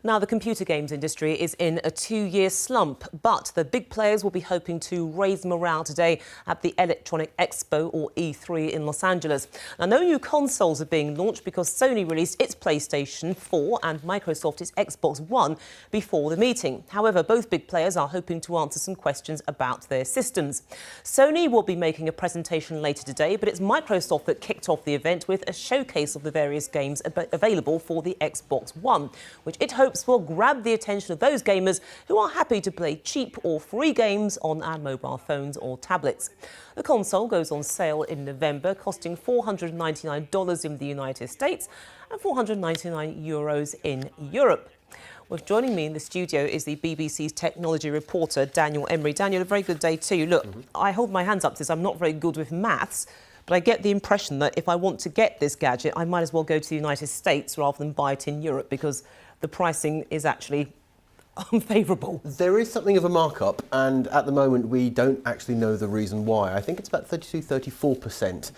Now, the computer games industry is in a 2-year slump, but the big players will be hoping to raise morale today at the Electronic Expo, or E3, in Los Angeles. Now, no new consoles are being launched because Sony released its PlayStation 4 and Microsoft its Xbox One before the meeting. However, both big players are hoping to answer some questions about their systems. Sony will be making a presentation later today, but it's Microsoft that kicked off the event with a showcase of the various games available for the Xbox One, which it hopes will grab the attention of those gamers who are happy to play cheap or free games on our mobile phones or tablets. The console goes on sale in November, costing $499 in the United States and €499 in Europe. Well, joining me in the studio is the BBC's technology reporter, Daniel Emery. Daniel, a very good day to you. Look, I hold my hands up to this. I'm not very good with maths, but I get the impression that if I want to get this gadget, I might as well go to the United States rather than buy it in Europe, because the pricing is actually unfavourable. There is something of a markup, and at the moment we don't actually know the reason why. I think it's about 32-34%.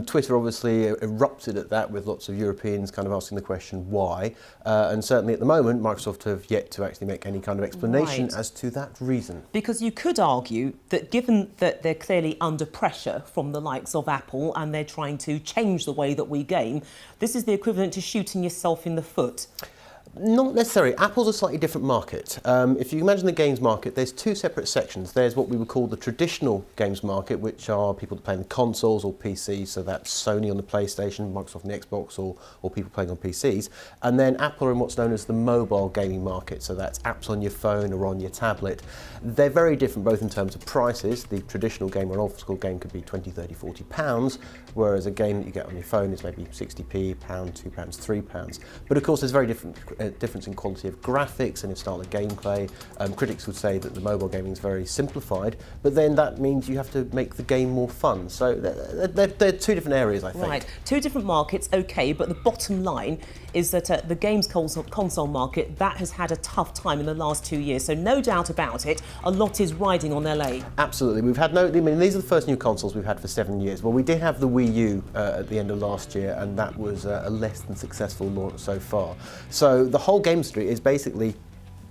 Twitter obviously erupted at that, with lots of Europeans kind of asking the question why, and certainly at the moment Microsoft have yet to actually make any kind of explanation as to that reason. Because you could argue that given that they're clearly under pressure from the likes of Apple and they're trying to change the way that we game, this is the equivalent to shooting yourself in the foot. Not necessarily. Apple's a slightly different market. If you imagine the games market, there's two separate sections. There's what we would call the traditional games market, which are people playing consoles or PCs, so that's Sony on the PlayStation, Microsoft on the Xbox, or people playing on PCs. And then Apple are in what's known as the mobile gaming market, so that's apps on your phone or on your tablet. They're very different both in terms of prices. The traditional game or an old school game could be 20, 30, 40 pounds, whereas a game that you get on your phone is maybe 60p, pound, £2, £3. But of course there's very difference in quality of graphics and in style of gameplay. Critics would say that the mobile gaming is very simplified, but then that means you have to make the game more fun. So they're two different areas, I think. Right, two different markets, okay, but the bottom line is that the games console market, that has had a tough time in the last 2 years, so no doubt about it, a lot is riding on LA. Absolutely. We've had these are the first new consoles we've had for 7 years. Well, we did have the Wii U at the end of last year, and that was a less than successful launch so far. So the whole game street is basically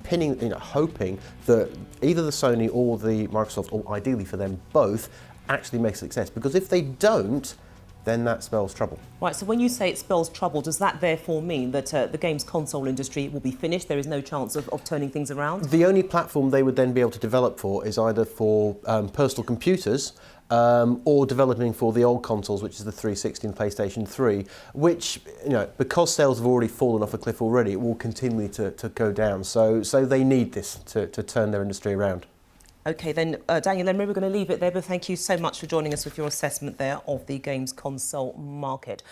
hoping that either the Sony or the Microsoft, or ideally for them both, actually make success. Because if they don't, then that spells trouble. Right, so when you say it spells trouble, does that therefore mean that the games console industry will be finished? There is no chance of turning things around? The only platform they would then be able to develop for is either for personal computers or developing for the old consoles, which is the 360 and PlayStation 3, which, because sales have already fallen off a cliff already, it will continue to go down. So they need this to turn their industry around. OK, then, Daniel Emery, we're going to leave it there, but thank you so much for joining us with your assessment there of the games console market.